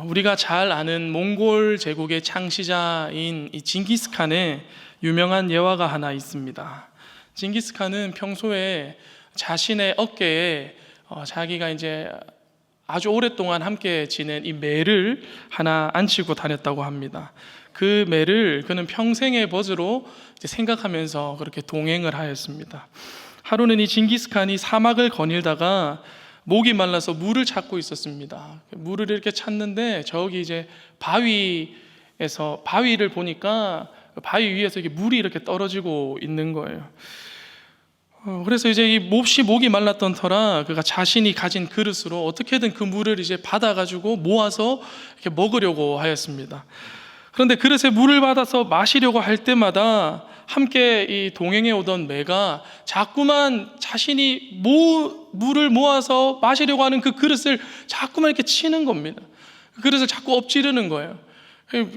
우리가 잘 아는 몽골 제국의 창시자인 이 징기스칸의 유명한 예화가 하나 있습니다. 징기스칸은 평소에 자신의 어깨에 자기가 이제 아주 오랫동안 함께 지낸 이 매를 하나 안치고 다녔다고 합니다. 그 매를 그는 평생의 벗으로 생각하면서 그렇게 동행을 하였습니다. 하루는 이 징기스칸이 사막을 거닐다가 목이 말라서 물을 찾고 있었습니다. 물을 이렇게 찾는데 저기 이제 바위를 보니까 바위 위에서 이게 물이 이렇게 떨어지고 있는 거예요. 그래서 이제 이 몹시 목이 말랐던 터라 그가 자신이 가진 그릇으로 어떻게든 그 물을 이제 받아가지고 모아서 이렇게 먹으려고 하였습니다. 그런데 그릇에 물을 받아서 마시려고 할 때마다 함께 이 동행해 오던 매가 자꾸만 자신이 물을 모아서 마시려고 하는 그 그릇을 자꾸만 이렇게 치는 겁니다. 그 그릇을 자꾸 엎지르는 거예요.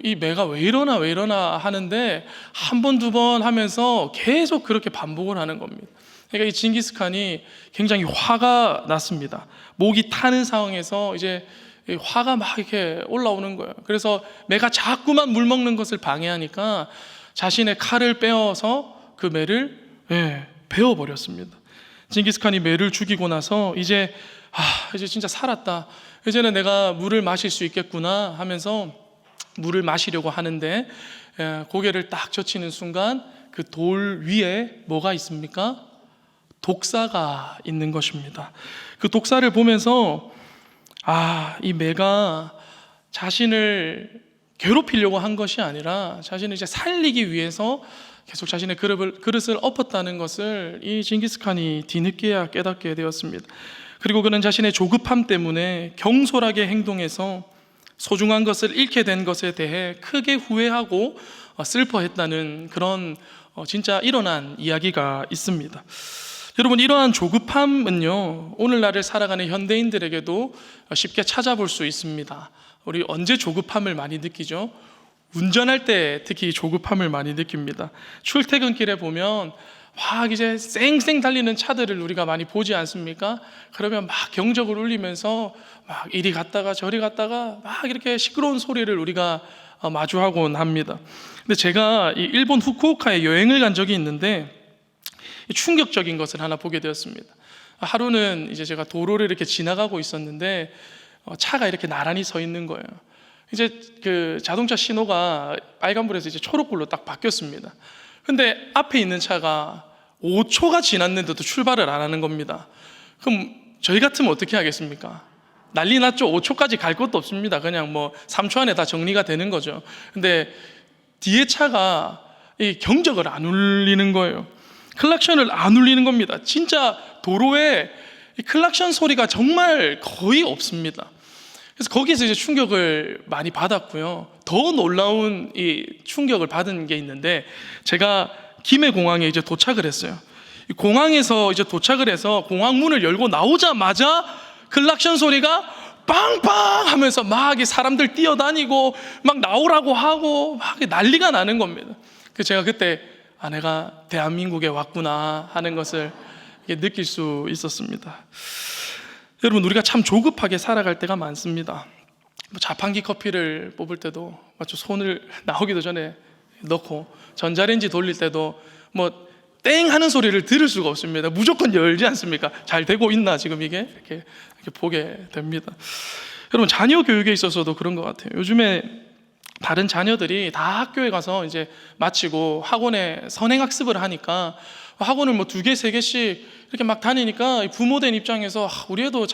이 매가 왜 이러나 하는데 한 번, 두 번 하면서 계속 그렇게 반복을 하는 겁니다. 그러니까 이 징기스칸이 굉장히 화가 났습니다. 목이 타는 상황에서 이제 화가 막 이렇게 올라오는 거예요. 그래서 매가 자꾸만 물 먹는 것을 방해하니까 자신의 칼을 빼어서 그 매를 베어버렸습니다. 징기스칸이 매를 죽이고 나서 이제 진짜 살았다. 이제는 내가 물을 마실 수 있겠구나 하면서 물을 마시려고 하는데 고개를 딱 젖히는 순간 그 돌 위에 뭐가 있습니까? 독사가 있는 것입니다. 그 독사를 보면서 이 매가 자신을 괴롭히려고 한 것이 아니라 자신을 이제 살리기 위해서 계속 자신의 그릇을 엎었다는 것을 이 징기스칸이 뒤늦게야 깨닫게 되었습니다. 그리고 그는 자신의 조급함 때문에 경솔하게 행동해서 소중한 것을 잃게 된 것에 대해 크게 후회하고 슬퍼했다는 그런 진짜 일어난 이야기가 있습니다. 여러분, 이러한 조급함은요, 오늘날을 살아가는 현대인들에게도 쉽게 찾아볼 수 있습니다. 우리 언제 조급함을 많이 느끼죠? 운전할 때 특히 조급함을 많이 느낍니다. 출퇴근길에 보면 막 이제 쌩쌩 달리는 차들을 우리가 많이 보지 않습니까? 그러면 막 경적을 울리면서 막 이리 갔다가 저리 갔다가 막 이렇게 시끄러운 소리를 우리가 마주하곤 합니다. 근데 제가 이 일본 후쿠오카에 여행을 간 적이 있는데 충격적인 것을 하나 보게 되었습니다. 하루는 이제 제가 도로를 이렇게 지나가고 있었는데 차가 이렇게 나란히 서 있는 거예요. 이제 그 자동차 신호가 빨간불에서 이제 초록불로 딱 바뀌었습니다. 근데 앞에 있는 차가 5초가 지났는데도 출발을 안 하는 겁니다. 그럼 저희 같으면 어떻게 하겠습니까? 난리 났죠. 5초까지 갈 것도 없습니다. 그냥 뭐 3초 안에 다 정리가 되는 거죠. 근데 뒤에 차가 이 경적을 안 울리는 거예요. 클락션을 안 울리는 겁니다. 진짜 도로에 이 클락션 소리가 정말 거의 없습니다. 그래서 거기서 이제 충격을 많이 받았고요. 더 놀라운 이 충격을 받은 게 있는데, 제가 김해 공항에 이제 도착을 했어요. 공항에서 이제 도착을 해서 공항 문을 열고 나오자마자 클락션 소리가 빵빵 하면서 막 사람들 뛰어다니고 막 나오라고 하고 막 난리가 나는 겁니다. 그래서 제가 그때 내가 대한민국에 왔구나 하는 것을 느낄 수 있었습니다. 여러분, 우리가 참 조급하게 살아갈 때가 많습니다. 자판기 커피를 뽑을 때도 손을 나오기도 전에 넣고, 전자레인지 돌릴 때도 땡 하는 소리를 들을 수가 없습니다. 무조건 열지 않습니까? 잘 되고 있나 지금 이게 이렇게 보게 됩니다. 여러분, 자녀 교육에 있어서도 그런 것 같아요. 요즘에 다른 자녀들이 다 학교에 가서 이제 마치고 학원에 선행학습을 하니까 학원을 2개, 3개씩 이렇게 막 다니니까 부모된 입장에서 우리 애도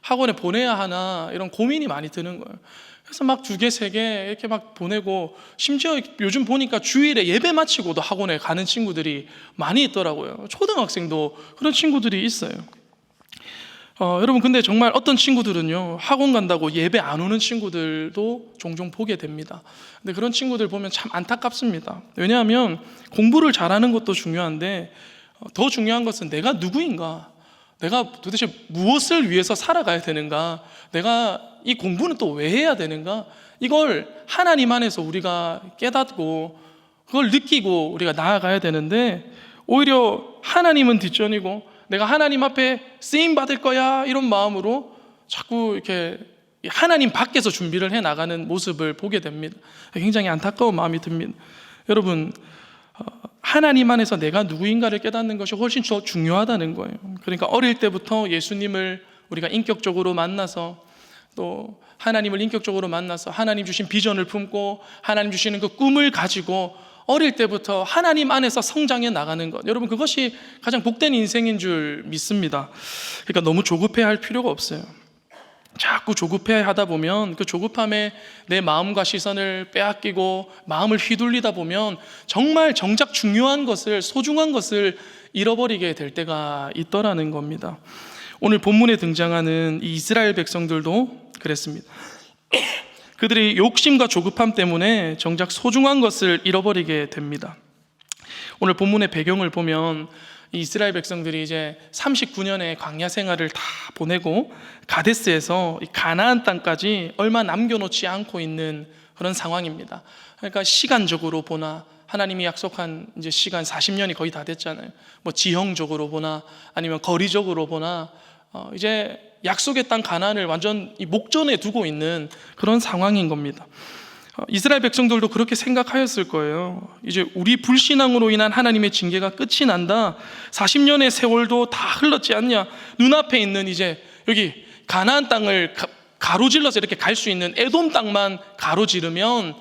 학원에 보내야 하나 이런 고민이 많이 드는 거예요. 그래서 막 2개, 3개 이렇게 막 보내고, 심지어 요즘 보니까 주일에 예배 마치고도 학원에 가는 친구들이 많이 있더라고요. 초등학생도 그런 친구들이 있어요. 여러분, 근데 정말 어떤 친구들은요, 학원 간다고 예배 안 오는 친구들도 종종 보게 됩니다. 근데 그런 친구들 보면 참 안타깝습니다. 왜냐하면 공부를 잘하는 것도 중요한데 더 중요한 것은 내가 누구인가, 내가 도대체 무엇을 위해서 살아가야 되는가, 내가 이 공부는 또 왜 해야 되는가, 이걸 하나님 안에서 우리가 깨닫고 그걸 느끼고 우리가 나아가야 되는데, 오히려 하나님은 뒷전이고 내가 하나님 앞에 쓰임 받을 거야 이런 마음으로 자꾸 이렇게 하나님 밖에서 준비를 해 나가는 모습을 보게 됩니다. 굉장히 안타까운 마음이 듭니다. 여러분, 하나님 안에서 내가 누구인가를 깨닫는 것이 훨씬 더 중요하다는 거예요. 그러니까 어릴 때부터 예수님을 우리가 인격적으로 만나서, 또 하나님을 인격적으로 만나서 하나님 주신 비전을 품고 하나님 주시는 그 꿈을 가지고 어릴 때부터 하나님 안에서 성장해 나가는 것, 여러분, 그것이 가장 복된 인생인 줄 믿습니다. 그러니까 너무 조급해할 필요가 없어요. 자꾸 조급해 하다 보면 그 조급함에 내 마음과 시선을 빼앗기고 마음을 휘둘리다 보면 정말 정작 중요한 것을, 소중한 것을 잃어버리게 될 때가 있더라는 겁니다. 오늘 본문에 등장하는 이 이스라엘 백성들도 그랬습니다. 그들이 욕심과 조급함 때문에 정작 소중한 것을 잃어버리게 됩니다. 오늘 본문의 배경을 보면 이 이스라엘 백성들이 이제 39년의 광야 생활을 다 보내고 가데스에서 가나안 땅까지 얼마 남겨놓지 않고 있는 그런 상황입니다. 그러니까 시간적으로 보나 하나님이 약속한 이제 시간 40년이 거의 다 됐잖아요. 뭐 지형적으로 보나 아니면 거리적으로 보나 이제 약속의 땅 가나안을 완전 목전에 두고 있는 그런 상황인 겁니다. 이스라엘 백성들도 그렇게 생각하였을 거예요. 이제 우리 불신앙으로 인한 하나님의 징계가 끝이 난다. 40년의 세월도 다 흘렀지 않냐. 눈앞에 있는 이제 여기 가나안 땅을 가로질러서 이렇게 갈 수 있는 에돔 땅만 가로지르면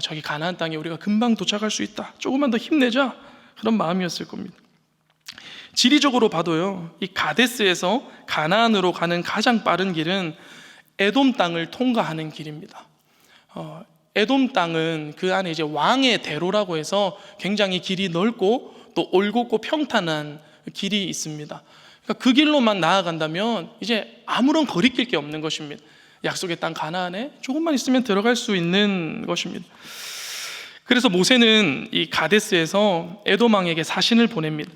저기 가나안 땅에 우리가 금방 도착할 수 있다. 조금만 더 힘내자. 그런 마음이었을 겁니다. 지리적으로 봐도요, 이 가데스에서 가나안으로 가는 가장 빠른 길은 에돔 땅을 통과하는 길입니다. 에돔 땅은 그 안에 이제 왕의 대로라고 해서 굉장히 길이 넓고 또 올곧고 평탄한 길이 있습니다. 그러니까 그 길로만 나아간다면 이제 아무런 거리낄 게 없는 것입니다. 약속의 땅 가나안에 조금만 있으면 들어갈 수 있는 것입니다. 그래서 모세는 이 가데스에서 에돔 왕에게 사신을 보냅니다.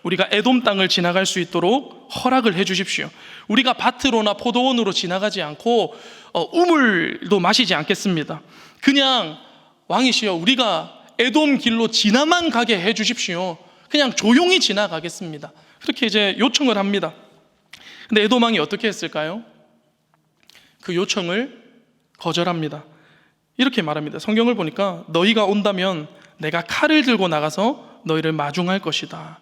우리가 에돔 땅을 지나갈 수 있도록 허락을 해 주십시오. 우리가 밭으로나 포도원으로 지나가지 않고 우물도 마시지 않겠습니다. 그냥 왕이시여, 우리가 에돔 길로 지나만 가게 해 주십시오. 그냥 조용히 지나가겠습니다. 그렇게 이제 요청을 합니다. 근데 에돔 왕이 어떻게 했을까요? 그 요청을 거절합니다. 이렇게 말합니다. 성경을 보니까 너희가 온다면 내가 칼을 들고 나가서 너희를 마중할 것이다.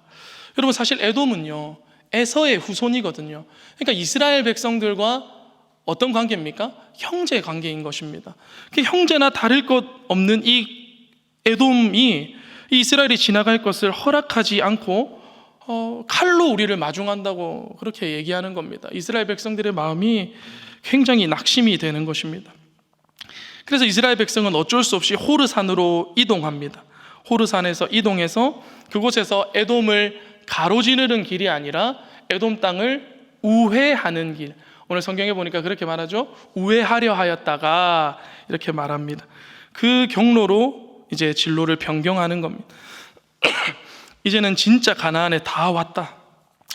여러분, 사실 에돔은요, 에서의 후손이거든요. 그러니까 이스라엘 백성들과 어떤 관계입니까? 형제 관계인 것입니다. 형제나 다를 것 없는 이 에돔이 이 이스라엘이 지나갈 것을 허락하지 않고 칼로 우리를 마중한다고 그렇게 얘기하는 겁니다. 이스라엘 백성들의 마음이 굉장히 낙심이 되는 것입니다. 그래서 이스라엘 백성은 어쩔 수 없이 호르산으로 이동합니다. 호르산에서 이동해서 그곳에서 에돔을 가로지르는 길이 아니라 에돔 땅을 우회하는 길, 오늘 성경에 보니까 그렇게 말하죠. 우회하려 하였다가 이렇게 말합니다. 그 경로로 이제 진로를 변경하는 겁니다. 이제는 진짜 가나안에 다 왔다.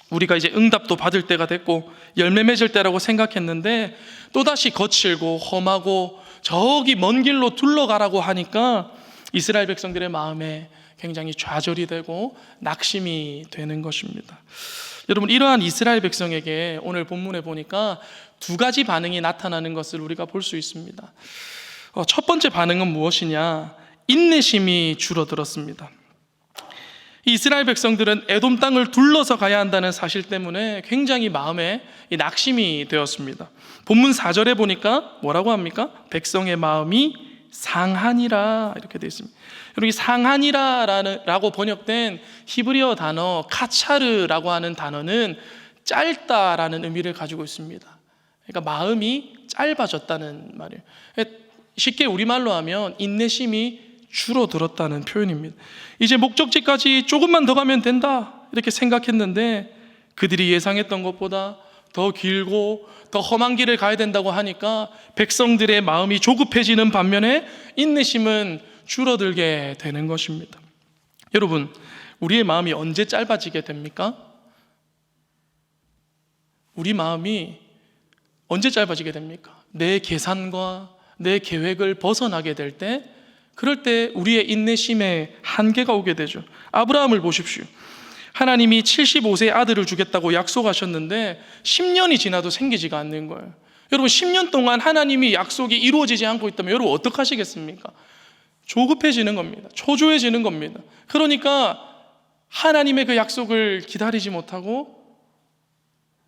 우리가 이제 응답도 받을 때가 됐고 열매 맺을 때라고 생각했는데 또다시 거칠고 험하고 저기 먼 길로 둘러가라고 하니까 이스라엘 백성들의 마음에 굉장히 좌절이 되고 낙심이 되는 것입니다. 여러분, 이러한 이스라엘 백성에게 오늘 본문에 보니까 두 가지 반응이 나타나는 것을 우리가 볼 수 있습니다. 첫 번째 반응은 무엇이냐? 인내심이 줄어들었습니다. 이스라엘 백성들은 에돔 땅을 둘러서 가야 한다는 사실 때문에 굉장히 마음에 낙심이 되었습니다. 본문 4절에 보니까 뭐라고 합니까? 백성의 마음이 상하니라 이렇게 되어 있습니다. 여러분, 이 상하니라라고 번역된 히브리어 단어 카차르라고 하는 단어는 짧다라는 의미를 가지고 있습니다. 그러니까 마음이 짧아졌다는 말이에요. 쉽게 우리말로 하면 인내심이 줄어들었다는 표현입니다. 이제 목적지까지 조금만 더 가면 된다 이렇게 생각했는데 그들이 예상했던 것보다 더 길고 더 험한 길을 가야 된다고 하니까 백성들의 마음이 조급해지는 반면에 인내심은 줄어들게 되는 것입니다. 여러분, 우리의 마음이 언제 짧아지게 됩니까? 우리 마음이 언제 짧아지게 됩니까? 내 계산과 내 계획을 벗어나게 될 때, 그럴 때 우리의 인내심에 한계가 오게 되죠. 아브라함을 보십시오. 하나님이 75세 아들을 주겠다고 약속하셨는데 10년이 지나도 생기지가 않는 거예요. 여러분 10년 동안 하나님이 약속이 이루어지지 않고 있다면 여러분 어떡하시겠습니까? 조급해지는 겁니다. 초조해지는 겁니다. 그러니까 하나님의 그 약속을 기다리지 못하고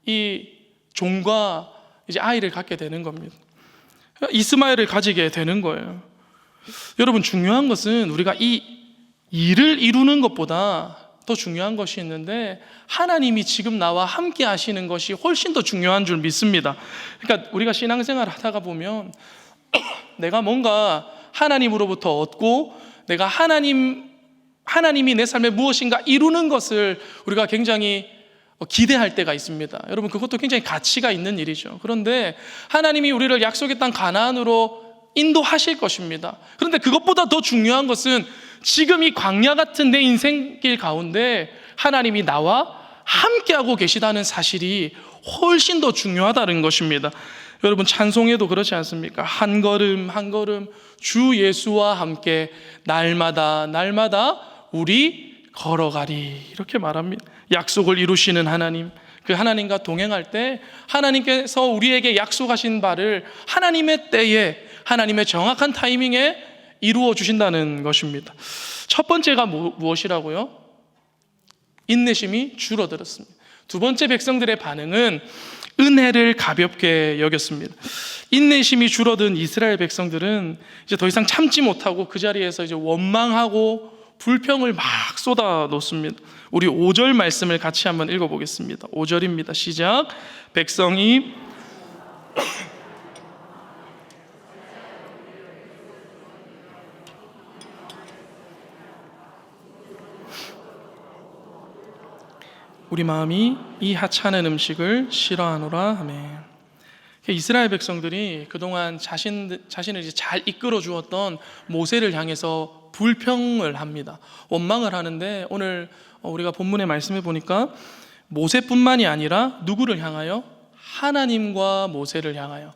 이 종과 이제 아이를 갖게 되는 겁니다. 이스마엘을 가지게 되는 거예요. 여러분 중요한 것은 우리가 이 일을 이루는 것보다 더 중요한 것이 있는데 하나님이 지금 나와 함께 하시는 것이 훨씬 더 중요한 줄 믿습니다. 그러니까 우리가 신앙생활을 하다가 보면 내가 뭔가 하나님으로부터 얻고 내가 하나님이 내 삶에 무엇인가 이루는 것을 우리가 굉장히 기대할 때가 있습니다. 여러분 그것도 굉장히 가치가 있는 일이죠. 그런데 하나님이 우리를 약속의 땅 가나안으로 인도하실 것입니다. 그런데 그것보다 더 중요한 것은 지금 이 광야 같은 내 인생길 가운데 하나님이 나와 함께하고 계시다는 사실이 훨씬 더 중요하다는 것입니다. 여러분 찬송에도 그렇지 않습니까? 한 걸음 한 걸음 주 예수와 함께 날마다 우리 걸어가리 이렇게 말합니다. 약속을 이루시는 하나님, 그 하나님과 동행할 때 하나님께서 우리에게 약속하신 바를 하나님의 때에 하나님의 정확한 타이밍에 이루어 주신다는 것입니다. 첫 번째가 무엇이라고요? 인내심이 줄어들었습니다. 두 번째 백성들의 반응은 은혜를 가볍게 여겼습니다. 인내심이 줄어든 이스라엘 백성들은 이제 더 이상 참지 못하고 그 자리에서 이제 원망하고 불평을 막 쏟아 놓습니다. 우리 5절 말씀을 같이 한번 읽어보겠습니다. 5절입니다. 시작. 백성이 우리 마음이 이 하찮은 음식을 싫어하노라 하며 이스라엘 백성들이 그동안 자신을 이제 잘 이끌어 주었던 모세를 향해서 불평을 합니다. 원망을 하는데 오늘 우리가 본문의 말씀에 보니까 모세뿐만이 아니라 누구를 향하여? 하나님과 모세를 향하여.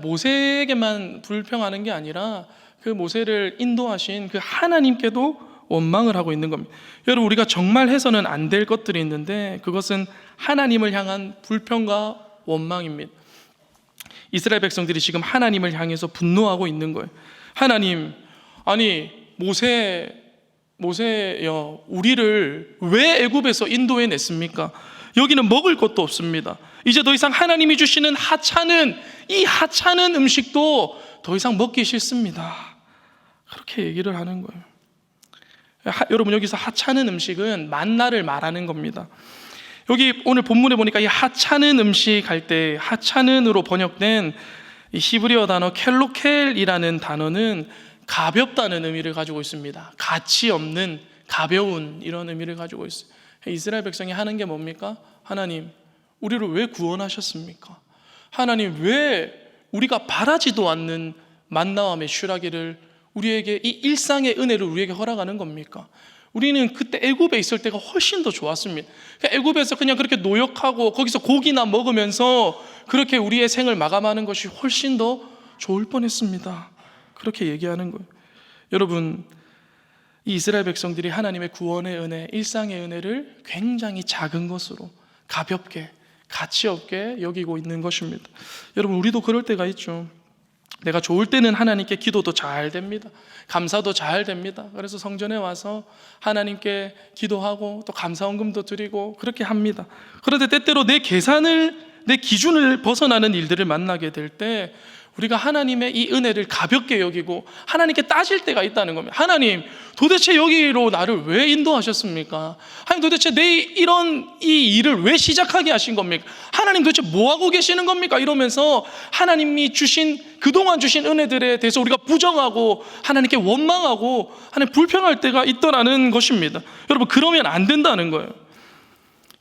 모세에게만 불평하는 게 아니라 그 모세를 인도하신 그 하나님께도 원망을 하고 있는 겁니다. 여러분 우리가 정말 해서는 안 될 것들이 있는데 그것은 하나님을 향한 불평과 원망입니다. 이스라엘 백성들이 지금 하나님을 향해서 분노하고 있는 거예요. 하나님, 아니 모세여, 우리를 왜 애굽에서 인도해 냈습니까? 여기는 먹을 것도 없습니다. 이제 더 이상 하나님이 주시는 이 하찮은 음식도 더 이상 먹기 싫습니다. 그렇게 얘기를 하는 거예요. 여러분 여기서 하찮은 음식은 만나를 말하는 겁니다. 여기 오늘 본문에 보니까 이 하찮은 음식 할 때 하찮은으로 번역된 이 히브리어 단어 켈로켈이라는 단어는 가볍다는 의미를 가지고 있습니다. 가치 없는, 가벼운 이런 의미를 가지고 있어요. 이스라엘 백성이 하는 게 뭡니까? 하나님, 우리를 왜 구원하셨습니까? 하나님, 왜 우리가 바라지도 않는 만나와 메슈라기를 우리에게 이 일상의 은혜를 우리에게 허락하는 겁니까? 우리는 그때 애굽에 있을 때가 훨씬 더 좋았습니다. 애굽에서 그냥 그렇게 노역하고 거기서 고기나 먹으면서 그렇게 우리의 생을 마감하는 것이 훨씬 더 좋을 뻔했습니다. 그렇게 얘기하는 거예요. 여러분, 이 이스라엘 백성들이 하나님의 구원의 은혜, 일상의 은혜를 굉장히 작은 것으로 가볍게, 가치 없게 여기고 있는 것입니다. 여러분, 우리도 그럴 때가 있죠. 내가 좋을 때는 하나님께 기도도 잘 됩니다. 감사도 잘 됩니다. 그래서 성전에 와서 하나님께 기도하고 또 감사헌금도 드리고 그렇게 합니다. 그런데 때때로 내 기준을 벗어나는 일들을 만나게 될 때 우리가 하나님의 이 은혜를 가볍게 여기고 하나님께 따질 때가 있다는 겁니다. 하나님, 도대체 여기로 나를 왜 인도하셨습니까? 하나님, 도대체 이 일을 왜 시작하게 하신 겁니까? 하나님, 도대체 뭐 하고 계시는 겁니까? 이러면서 하나님이 그동안 주신 은혜들에 대해서 우리가 부정하고 하나님께 원망하고 하나님 불평할 때가 있더라는 것입니다. 여러분, 그러면 안 된다는 거예요.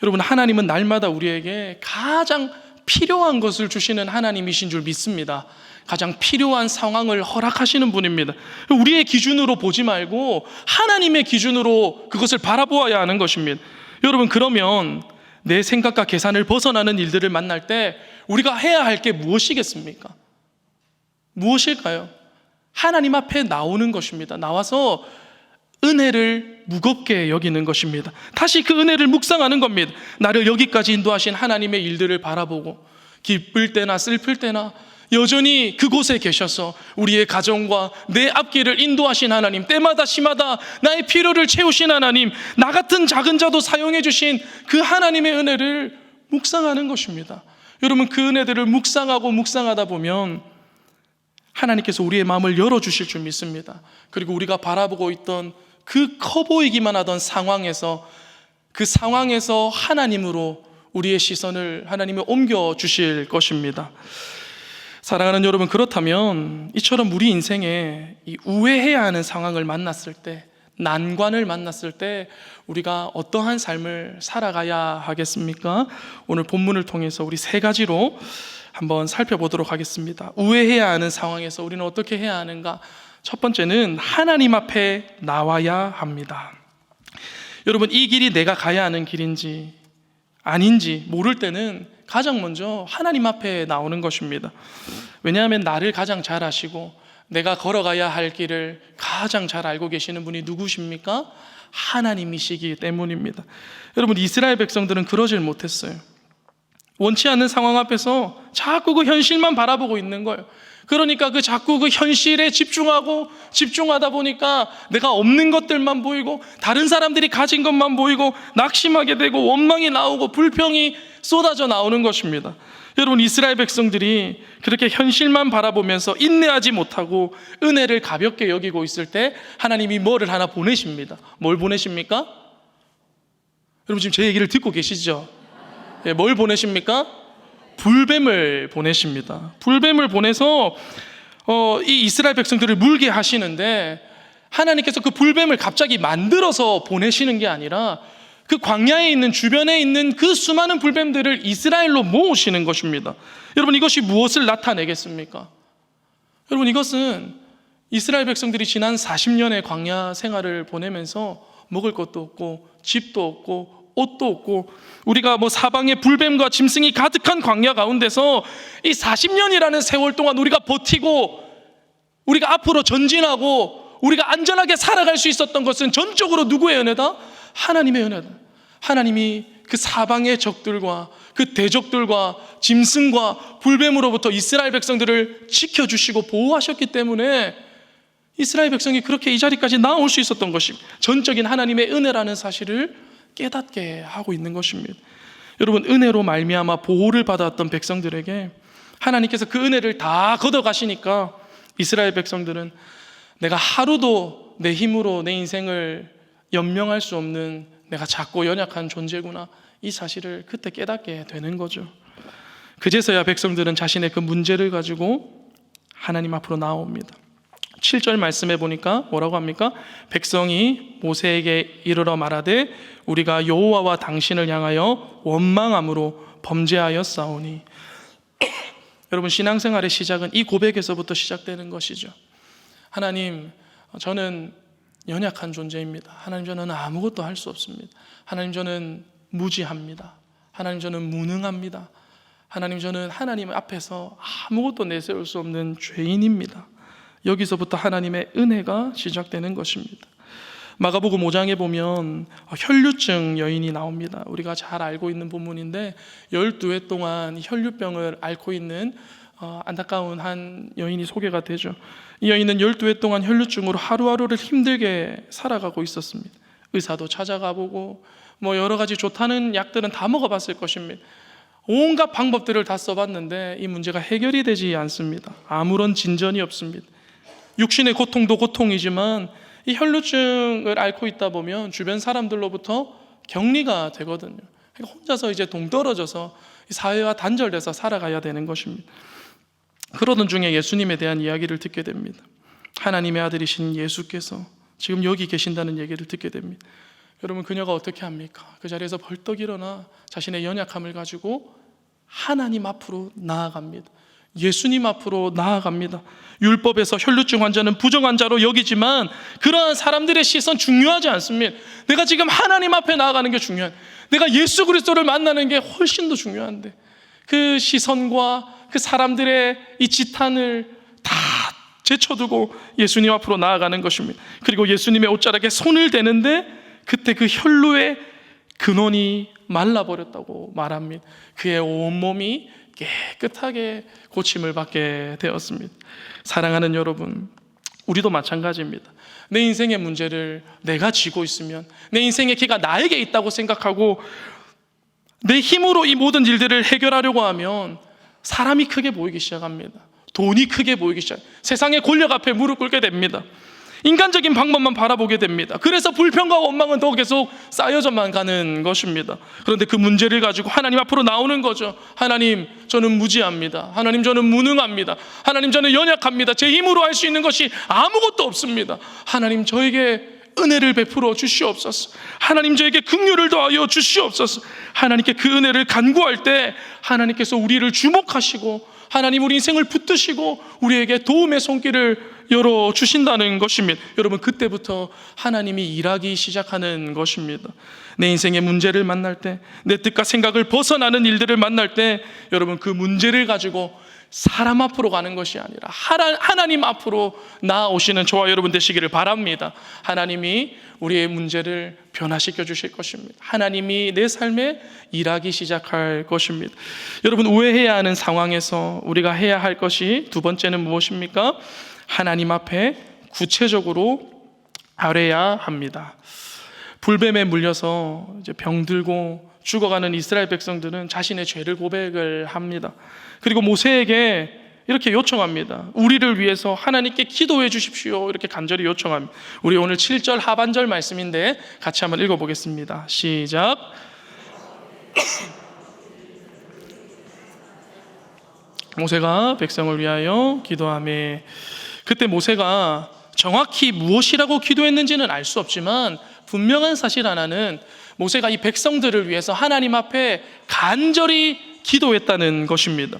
여러분, 하나님은 날마다 우리에게 가장 필요한 것을 주시는 하나님이신 줄 믿습니다. 가장 필요한 상황을 허락하시는 분입니다. 우리의 기준으로 보지 말고 하나님의 기준으로 그것을 바라보아야 하는 것입니다. 여러분, 그러면 내 생각과 계산을 벗어나는 일들을 만날 때 우리가 해야 할 게 무엇이겠습니까? 무엇일까요? 하나님 앞에 나오는 것입니다. 나와서 은혜를 무겁게 여기는 것입니다. 다시 그 은혜를 묵상하는 겁니다. 나를 여기까지 인도하신 하나님의 일들을 바라보고 기쁠 때나 슬플 때나 여전히 그곳에 계셔서 우리의 가정과 내 앞길을 인도하신 하나님, 때마다 시마다 나의 필요를 채우신 하나님, 나 같은 작은 자도 사용해 주신 그 하나님의 은혜를 묵상하는 것입니다. 여러분, 그 은혜들을 묵상하다 보면 하나님께서 우리의 마음을 열어주실 줄 믿습니다. 그리고 우리가 바라보고 있던 그 커 보이기만 하던 상황에서, 그 상황에서 하나님으로 우리의 시선을 하나님이 옮겨주실 것입니다. 사랑하는 여러분, 그렇다면 이처럼 우리 인생에 이 우회해야 하는 상황을 만났을 때, 난관을 만났을 때 우리가 어떠한 삶을 살아가야 하겠습니까? 오늘 본문을 통해서 우리 세 가지로 한번 살펴보도록 하겠습니다. 우회해야 하는 상황에서 우리는 어떻게 해야 하는가? 첫 번째는 하나님 앞에 나와야 합니다. 여러분, 이 길이 내가 가야 하는 길인지 아닌지 모를 때는 가장 먼저 하나님 앞에 나오는 것입니다. 왜냐하면 나를 가장 잘 아시고 내가 걸어가야 할 길을 가장 잘 알고 계시는 분이 누구십니까? 하나님이시기 때문입니다. 여러분, 이스라엘 백성들은 그러질 못했어요. 원치 않는 상황 앞에서 자꾸 그 현실만 바라보고 있는 거예요. 그러니까 자꾸 그 현실에 집중하다 보니까 내가 없는 것들만 보이고 다른 사람들이 가진 것만 보이고 낙심하게 되고 원망이 나오고 불평이 쏟아져 나오는 것입니다. 여러분, 이스라엘 백성들이 그렇게 현실만 바라보면서 인내하지 못하고 은혜를 가볍게 여기고 있을 때 하나님이 뭐를 하나 보내십니다. 뭘 보내십니까? 여러분, 지금 제 얘기를 듣고 계시죠? 뭘 보내십니까? 불뱀을 보내십니다. 불뱀을 보내서 이 이스라엘 백성들을 물게 하시는데, 하나님께서 그 불뱀을 갑자기 만들어서 보내시는 게 아니라 그 광야에 있는, 주변에 있는 그 수많은 불뱀들을 이스라엘로 모으시는 것입니다. 여러분, 이것이 무엇을 나타내겠습니까? 여러분, 이것은 이스라엘 백성들이 지난 40년의 광야 생활을 보내면서 먹을 것도 없고 집도 없고 옷도 없고 우리가 사방에 불뱀과 짐승이 가득한 광야 가운데서 이 40년이라는 세월 동안 우리가 버티고 우리가 앞으로 전진하고 우리가 안전하게 살아갈 수 있었던 것은 전적으로 누구의 은혜다? 하나님의 은혜다. 하나님이 그 사방의 적들과 그 대적들과 짐승과 불뱀으로부터 이스라엘 백성들을 지켜주시고 보호하셨기 때문에 이스라엘 백성이 그렇게 이 자리까지 나올 수 있었던 것입니다. 전적인 하나님의 은혜라는 사실을 깨닫게 하고 있는 것입니다. 여러분, 은혜로 말미암아 보호를 받았던 백성들에게 하나님께서 그 은혜를 다 걷어가시니까 이스라엘 백성들은 내가 하루도 내 힘으로 내 인생을 연명할 수 없는 내가 작고 연약한 존재구나, 이 사실을 그때 깨닫게 되는 거죠. 그제서야 백성들은 자신의 그 문제를 가지고 하나님 앞으로 나옵니다. 7절 말씀해 보니까 뭐라고 합니까? 백성이 모세에게 이르러 말하되 우리가 여호와와 당신을 향하여 원망함으로 범죄하였사오니. 여러분, 신앙생활의 시작은 이 고백에서부터 시작되는 것이죠. 하나님, 저는 연약한 존재입니다. 하나님, 저는 아무것도 할 수 없습니다. 하나님, 저는 무지합니다. 하나님, 저는 무능합니다. 하나님, 저는 하나님 앞에서 아무것도 내세울 수 없는 죄인입니다. 여기서부터 하나님의 은혜가 시작되는 것입니다. 마가복음 5장에 보면 혈류증 여인이 나옵니다. 우리가 잘 알고 있는 본문인데 12해 동안 혈류병을 앓고 있는 안타까운 한 여인이 소개가 되죠. 이 여인은 12해 동안 혈류증으로 하루하루를 힘들게 살아가고 있었습니다. 의사도 찾아가보고 여러 가지 좋다는 약들은 다 먹어봤을 것입니다. 온갖 방법들을 다 써봤는데 이 문제가 해결이 되지 않습니다. 아무런 진전이 없습니다. 육신의 고통도 고통이지만 이 혈류증을 앓고 있다 보면 주변 사람들로부터 격리가 되거든요. 그러니까 혼자서 이제 동떨어져서 사회와 단절돼서 살아가야 되는 것입니다. 그러던 중에 예수님에 대한 이야기를 듣게 됩니다. 하나님의 아들이신 예수께서 지금 여기 계신다는 얘기를 듣게 됩니다. 여러분, 그녀가 어떻게 합니까? 그 자리에서 벌떡 일어나 자신의 연약함을 가지고 하나님 앞으로 나아갑니다. 예수님 앞으로 나아갑니다. 율법에서 혈류증 환자는 부정한 자로 여기지만 그러한 사람들의 시선 중요하지 않습니다. 내가 지금 하나님 앞에 나아가는 게 중요한, 내가 예수 그리스도를 만나는 게 훨씬 더 중요한데 그 시선과 그 사람들의 이 지탄을 다 제쳐두고 예수님 앞으로 나아가는 것입니다. 그리고 예수님의 옷자락에 손을 대는데 그때 그 혈루의 근원이 말라버렸다고 말합니다. 그의 온몸이 깨끗하게 고침을 받게 되었습니다. 사랑하는 여러분, 우리도 마찬가지입니다. 내 인생의 문제를 내가 쥐고 있으면, 내 인생의 기가 나에게 있다고 생각하고 내 힘으로 이 모든 일들을 해결하려고 하면 사람이 크게 보이기 시작합니다. 돈이 크게 보이기 시작합니다. 세상의 권력 앞에 무릎 꿇게 됩니다. 인간적인 방법만 바라보게 됩니다. 그래서 불평과 원망은 더 계속 쌓여져만 가는 것입니다. 그런데 그 문제를 가지고 하나님 앞으로 나오는 거죠. 하나님, 저는 무지합니다. 하나님, 저는 무능합니다. 하나님, 저는 연약합니다. 제 힘으로 할 수 있는 것이 아무것도 없습니다. 하나님, 저에게 은혜를 베풀어 주시옵소서. 하나님, 저에게 긍휼을 더하여 주시옵소서. 하나님께 그 은혜를 간구할 때 하나님께서 우리를 주목하시고 하나님, 우리 인생을 붙드시고 우리에게 도움의 손길을 열어주신다는 것입니다. 여러분, 그때부터 하나님이 일하기 시작하는 것입니다. 내 인생의 문제를 만날 때, 내 뜻과 생각을 벗어나는 일들을 만날 때, 여러분, 그 문제를 가지고 사람 앞으로 가는 것이 아니라 하나님 앞으로 나아오시는 저와 여러분 되시기를 바랍니다. 하나님이 우리의 문제를 변화시켜 주실 것입니다. 하나님이 내 삶에 일하기 시작할 것입니다. 여러분, 우회해야 하는 상황에서 우리가 해야 할 것이 두 번째는 무엇입니까? 하나님 앞에 구체적으로 아뢰야 합니다. 불뱀에 물려서 이제 병들고 죽어가는 이스라엘 백성들은 자신의 죄를 고백을 합니다. 그리고 모세에게 이렇게 요청합니다. 우리를 위해서 하나님께 기도해 주십시오. 이렇게 간절히 요청합니다. 우리 오늘 7절 하반절 말씀인데 같이 한번 읽어보겠습니다. 시작. 모세가 백성을 위하여 기도하며, 그때 모세가 정확히 무엇이라고 기도했는지는 알 수 없지만 분명한 사실 하나는 모세가 이 백성들을 위해서 하나님 앞에 간절히 기도했다는 것입니다.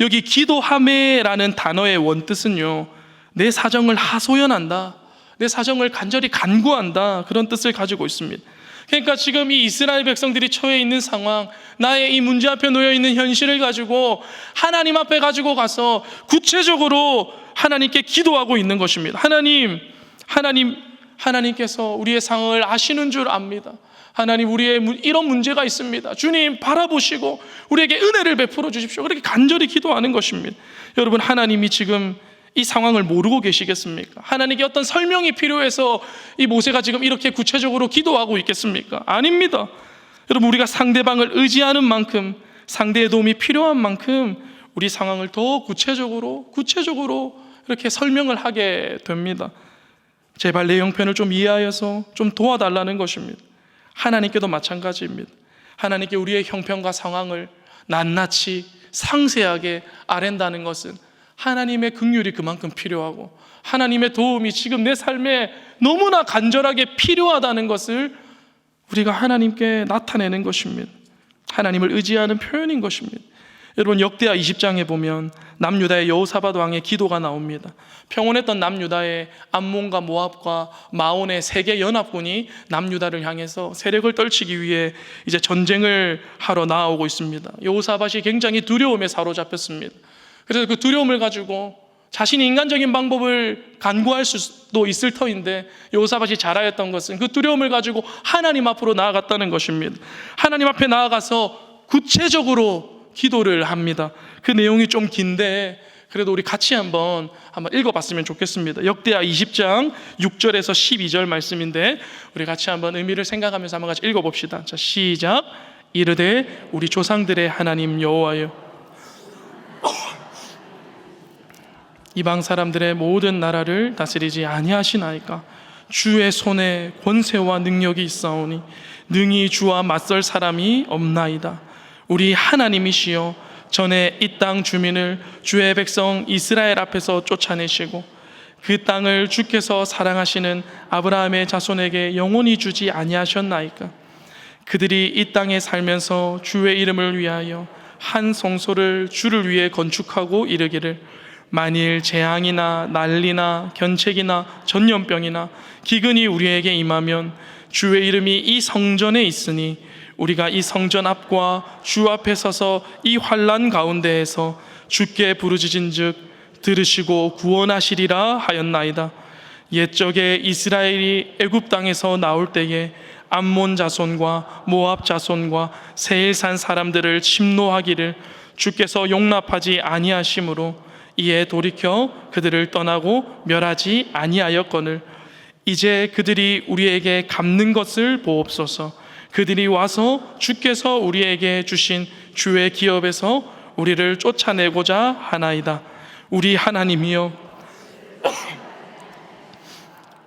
여기 기도하매라는 단어의 원뜻은요, 내 사정을 하소연한다, 내 사정을 간절히 간구한다, 그런 뜻을 가지고 있습니다. 그러니까 지금 이 이스라엘 백성들이 처해 있는 상황, 나의 이 문제 앞에 놓여 있는 현실을 가지고 하나님 앞에 가지고 가서 구체적으로 하나님께 기도하고 있는 것입니다. 하나님께서 우리의 상황을 아시는 줄 압니다. 하나님, 우리의 이런 문제가 있습니다. 주님, 바라보시고 우리에게 은혜를 베풀어 주십시오. 그렇게 간절히 기도하는 것입니다. 여러분, 하나님이 지금 이 상황을 모르고 계시겠습니까? 하나님께 어떤 설명이 필요해서 이 모세가 지금 이렇게 구체적으로 기도하고 있겠습니까? 아닙니다. 여러분, 우리가 상대방을 의지하는 만큼, 상대의 도움이 필요한 만큼 우리 상황을 더 구체적으로 이렇게 설명을 하게 됩니다. 제발 내 형편을 좀 이해하여서 좀 도와달라는 것입니다. 하나님께도 마찬가지입니다. 하나님께 우리의 형편과 상황을 낱낱이 상세하게 아랜다는 것은 하나님의 긍휼이 그만큼 필요하고 하나님의 도움이 지금 내 삶에 너무나 간절하게 필요하다는 것을 우리가 하나님께 나타내는 것입니다. 하나님을 의지하는 표현인 것입니다. 여러분, 역대하 20장에 보면 남유다의 여호사밧 왕의 기도가 나옵니다. 평온했던 남유다의 암몬과 모압과 마온의 세 개 연합군이 남유다를 향해서 세력을 떨치기 위해 이제 전쟁을 하러 나아오고 있습니다. 여호사밧이 굉장히 두려움에 사로잡혔습니다. 그래서 그 두려움을 가지고 자신이 인간적인 방법을 간구할 수도 있을 터인데 여호사밧이 잘하였던 것은 그 두려움을 가지고 하나님 앞으로 나아갔다는 것입니다. 하나님 앞에 나아가서 구체적으로 기도를 합니다. 그 내용이 좀 긴데 그래도 우리 같이 한번 읽어봤으면 좋겠습니다. 역대하 20장 6절에서 12절 말씀인데 우리 같이 한번 의미를 생각하면서 한번 같이 읽어봅시다. 자, 시작. 이르되 우리 조상들의 하나님 여호와여, 이방 사람들의 모든 나라를 다스리지 아니하시나이까? 주의 손에 권세와 능력이 있사오니 능히 주와 맞설 사람이 없나이다. 우리 하나님이시여, 전에 이 땅 주민을 주의 백성 이스라엘 앞에서 쫓아내시고 그 땅을 주께서 사랑하시는 아브라함의 자손에게 영원히 주지 아니하셨나이까? 그들이 이 땅에 살면서 주의 이름을 위하여 한 성소를 주를 위해 건축하고 이르기를, 만일 재앙이나 난리나 견책이나 전염병이나 기근이 우리에게 임하면 주의 이름이 이 성전에 있으니 우리가 이 성전 앞과 주 앞에 서서 이 환난 가운데에서 주께 부르짖은즉 들으시고 구원하시리라 하였나이다. 옛적에 이스라엘이 애굽 땅에서 나올 때에 암몬 자손과 모압 자손과 세일산 사람들을 침노하기를 주께서 용납하지 아니하심으로 이에 돌이켜 그들을 떠나고 멸하지 아니하였거늘 이제 그들이 우리에게 갚는 것을 보옵소서. 그들이 와서 주께서 우리에게 주신 주의 기업에서 우리를 쫓아내고자 하나이다. 우리 하나님이여,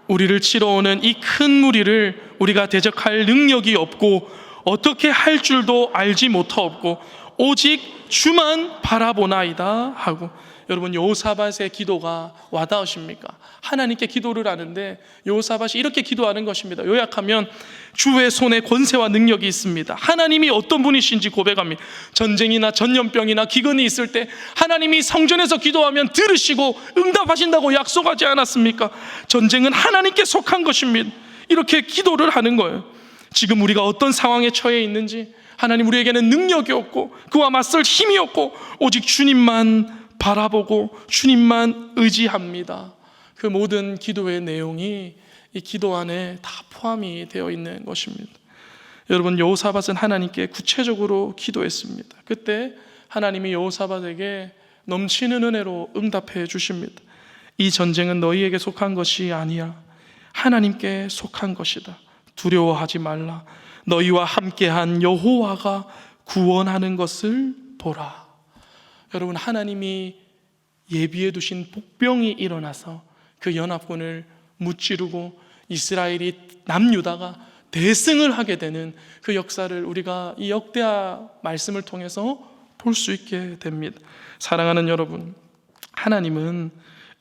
우리를 치러 오는 이 큰 무리를 우리가 대적할 능력이 없고 어떻게 할 줄도 알지 못하옵고 오직 주만 바라보나이다 하고, 여러분 여호사밧의 기도가 와닿으십니까? 하나님께 기도를 하는데 여호사밧이 이렇게 기도하는 것입니다. 요약하면 주의 손에 권세와 능력이 있습니다. 하나님이 어떤 분이신지 고백합니다. 전쟁이나 전염병이나 기근이 있을 때 하나님이 성전에서 기도하면 들으시고 응답하신다고 약속하지 않았습니까? 전쟁은 하나님께 속한 것입니다. 이렇게 기도를 하는 거예요. 지금 우리가 어떤 상황에 처해 있는지 하나님, 우리에게는 능력이 없고 그와 맞설 힘이 없고 오직 주님만 바라보고 주님만 의지합니다. 그 모든 기도의 내용이 이 기도 안에 다 포함이 되어 있는 것입니다. 여러분, 여호사밧은 하나님께 구체적으로 기도했습니다. 그때 하나님이 여호사밧에게 넘치는 은혜로 응답해 주십니다. 이 전쟁은 너희에게 속한 것이 아니야. 하나님께 속한 것이다. 두려워하지 말라. 너희와 함께한 여호와가 구원하는 것을 보라. 여러분, 하나님이 예비해 두신 복병이 일어나서 그 연합군을 무찌르고 이스라엘이 남유다가 대승을 하게 되는 그 역사를 우리가 이 역대하 말씀을 통해서 볼 수 있게 됩니다. 사랑하는 여러분, 하나님은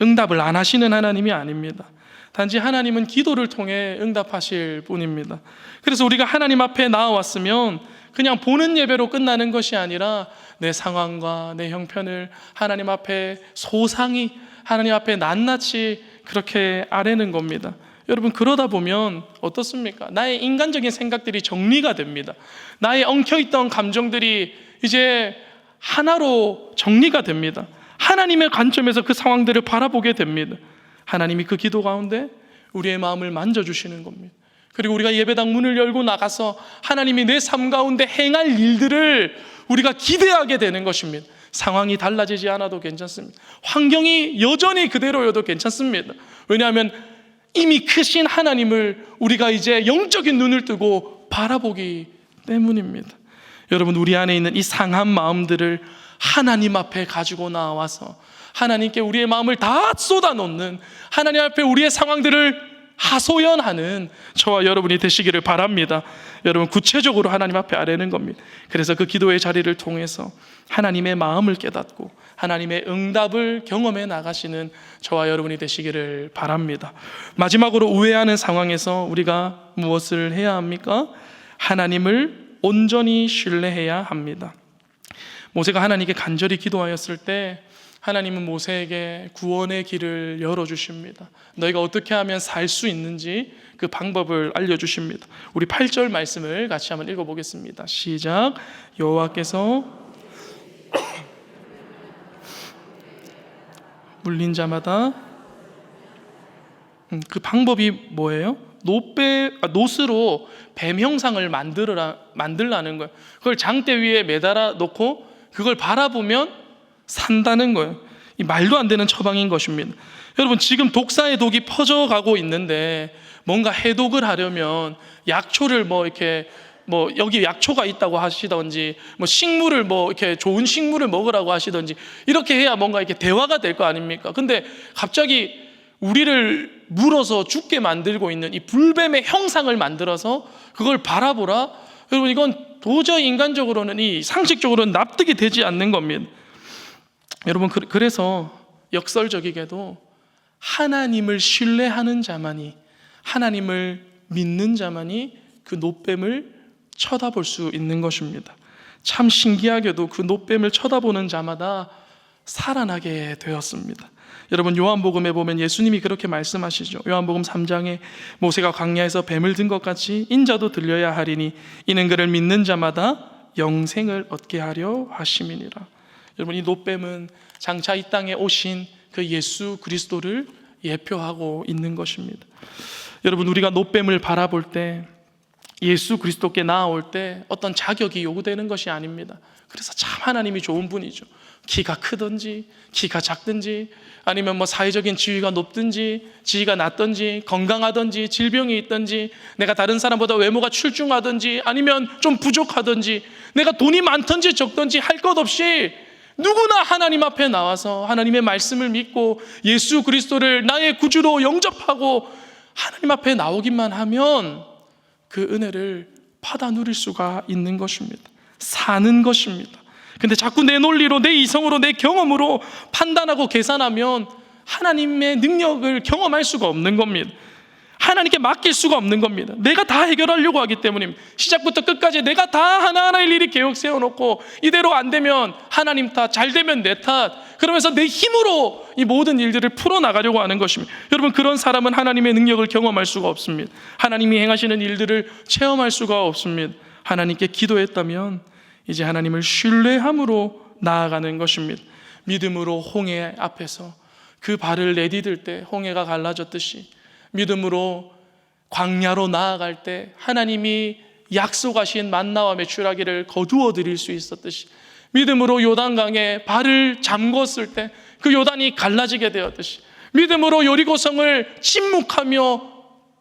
응답을 안 하시는 하나님이 아닙니다. 단지 하나님은 기도를 통해 응답하실 뿐입니다. 그래서 우리가 하나님 앞에 나아왔으면 그냥 보는 예배로 끝나는 것이 아니라 내 상황과 내 형편을 하나님 앞에 소상히, 하나님 앞에 낱낱이 그렇게 아뢰는 겁니다. 여러분, 그러다 보면 어떻습니까? 나의 인간적인 생각들이 정리가 됩니다. 나의 엉켜있던 감정들이 이제 하나로 정리가 됩니다. 하나님의 관점에서 그 상황들을 바라보게 됩니다. 하나님이 그 기도 가운데 우리의 마음을 만져주시는 겁니다. 그리고 우리가 예배당 문을 열고 나가서 하나님이 내 삶 가운데 행할 일들을 우리가 기대하게 되는 것입니다. 상황이 달라지지 않아도 괜찮습니다. 환경이 여전히 그대로여도 괜찮습니다. 왜냐하면 이미 크신 하나님을 우리가 이제 영적인 눈을 뜨고 바라보기 때문입니다. 여러분, 우리 안에 있는 이 상한 마음들을 하나님 앞에 가지고 나와서 하나님께 우리의 마음을 다 쏟아놓는, 하나님 앞에 우리의 상황들을 하소연하는 저와 여러분이 되시기를 바랍니다. 여러분, 구체적으로 하나님 앞에 아뢰는 겁니다. 그래서 그 기도의 자리를 통해서 하나님의 마음을 깨닫고 하나님의 응답을 경험해 나가시는 저와 여러분이 되시기를 바랍니다. 마지막으로 우회하는 상황에서 우리가 무엇을 해야 합니까? 하나님을 온전히 신뢰해야 합니다. 모세가 하나님께 간절히 기도하였을 때 하나님은 모세에게 구원의 길을 열어주십니다. 너희가 어떻게 하면 살 수 있는지 그 방법을 알려주십니다. 우리 8절 말씀을 같이 한번 읽어보겠습니다. 시작. 여호와께서 물린 자마다, 그 방법이 뭐예요? 노스로 뱀 형상을 만들라는 거예요. 그걸 장대 위에 매달아 놓고 그걸 바라보면 산다는 거예요. 이 말도 안 되는 처방인 것입니다. 여러분, 지금 독사의 독이 퍼져가고 있는데 뭔가 해독을 하려면 약초를 여기 약초가 있다고 하시던지 식물을 이렇게 좋은 식물을 먹으라고 하시던지 이렇게 해야 뭔가 이렇게 대화가 될 거 아닙니까? 근데 갑자기 우리를 물어서 죽게 만들고 있는 이 불뱀의 형상을 만들어서 그걸 바라보라? 여러분, 이건 도저히 인간적으로는, 이 상식적으로는 납득이 되지 않는 겁니다. 여러분, 그래서 역설적이게도 하나님을 신뢰하는 자만이, 하나님을 믿는 자만이 그 노뱀을 쳐다볼 수 있는 것입니다. 참 신기하게도 그 노뱀을 쳐다보는 자마다 살아나게 되었습니다. 여러분, 요한복음에 보면 예수님이 그렇게 말씀하시죠. 요한복음 3장에 모세가 광야에서 뱀을 든 것 같이 인자도 들려야 하리니 이는 그를 믿는 자마다 영생을 얻게 하려 하심이니라. 여러분, 이 노뱀은 장차 이 땅에 오신 그 예수 그리스도를 예표하고 있는 것입니다. 여러분, 우리가 노뱀을 바라볼 때, 예수 그리스도께 나아올 때 어떤 자격이 요구되는 것이 아닙니다. 그래서 참 하나님이 좋은 분이죠. 키가 크든지 키가 작든지 아니면 뭐 사회적인 지위가 높든지 지위가 낮든지 건강하든지 질병이 있든지 내가 다른 사람보다 외모가 출중하든지 아니면 좀 부족하든지 내가 돈이 많든지 적든지 할 것 없이 누구나 하나님 앞에 나와서 하나님의 말씀을 믿고 예수 그리스도를 나의 구주로 영접하고 하나님 앞에 나오기만 하면 그 은혜를 받아 누릴 수가 있는 것입니다. 사는 것입니다. 근데 자꾸 내 논리로, 내 이성으로, 내 경험으로 판단하고 계산하면 하나님의 능력을 경험할 수가 없는 겁니다. 하나님께 맡길 수가 없는 겁니다. 내가 다 해결하려고 하기 때문입니다. 시작부터 끝까지 내가 다 하나하나 일일이 계획 세워놓고 이대로 안 되면 하나님 탓, 잘 되면 내 탓, 그러면서 내 힘으로 이 모든 일들을 풀어나가려고 하는 것입니다. 여러분, 그런 사람은 하나님의 능력을 경험할 수가 없습니다. 하나님이 행하시는 일들을 체험할 수가 없습니다. 하나님께 기도했다면 이제 하나님을 신뢰함으로 나아가는 것입니다. 믿음으로 홍해 앞에서 그 발을 내디딜 때 홍해가 갈라졌듯이 믿음으로 광야로 나아갈 때 하나님이 약속하신 만나와 메추라기를 거두어 드릴 수 있었듯이 믿음으로 요단강에 발을 잠궜을 때 그 요단이 갈라지게 되었듯이 믿음으로 여리고성을 침묵하며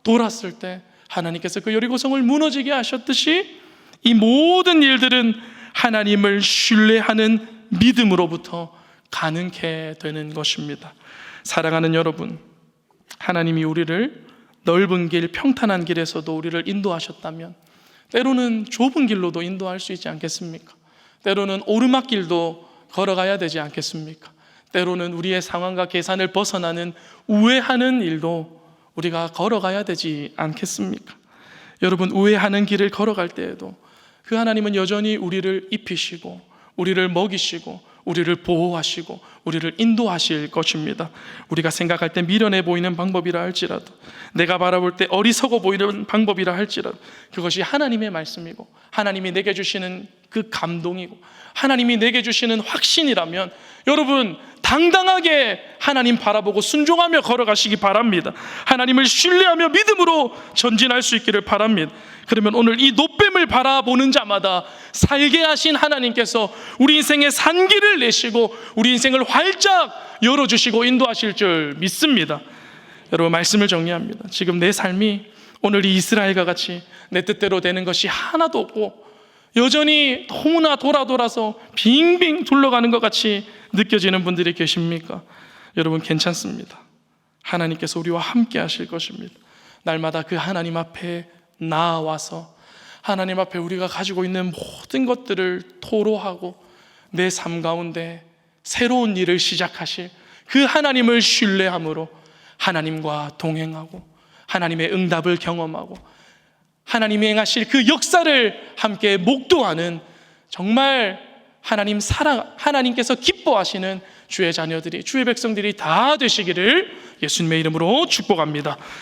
돌았을 때 하나님께서 그 여리고성을 무너지게 하셨듯이 이 모든 일들은 하나님을 신뢰하는 믿음으로부터 가능케 되는 것입니다. 사랑하는 여러분, 하나님이 우리를 넓은 길, 평탄한 길에서도 우리를 인도하셨다면 때로는 좁은 길로도 인도할 수 있지 않겠습니까? 때로는 오르막길도 걸어가야 되지 않겠습니까? 때로는 우리의 상황과 계산을 벗어나는 우회하는 일도 우리가 걸어가야 되지 않겠습니까? 여러분, 우회하는 길을 걸어갈 때에도 그 하나님은 여전히 우리를 입히시고 우리를 먹이시고 우리를 보호하시고 우리를 인도하실 것입니다. 우리가 생각할 때 미련해 보이는 방법이라 할지라도, 내가 바라볼 때 어리석어 보이는 방법이라 할지라도 그것이 하나님의 말씀이고 하나님이 내게 주시는 그 감동이고 하나님이 내게 주시는 확신이라면 여러분, 당당하게 하나님 바라보고 순종하며 걸어가시기 바랍니다. 하나님을 신뢰하며 믿음으로 전진할 수 있기를 바랍니다. 그러면 오늘 이 놋뱀을 바라보는 자마다 살게 하신 하나님께서 우리 인생의 산길을 내시고 우리 인생을 활짝 열어주시고 인도하실 줄 믿습니다. 여러분, 말씀을 정리합니다. 지금 내 삶이 오늘 이 이스라엘과 같이 내 뜻대로 되는 것이 하나도 없고 여전히 너무나 돌아서 빙빙 둘러가는 것 같이 느껴지는 분들이 계십니까? 여러분, 괜찮습니다. 하나님께서 우리와 함께 하실 것입니다. 날마다 그 하나님 앞에 나아와서 하나님 앞에 우리가 가지고 있는 모든 것들을 토로하고 내 삶 가운데 새로운 일을 시작하실 그 하나님을 신뢰함으로 하나님과 동행하고 하나님의 응답을 경험하고 하나님이 행하실 그 역사를 함께 목도하는 정말 하나님께서 기뻐하시는 주의 자녀들이, 주의 백성들이 다 되시기를 예수님의 이름으로 축복합니다.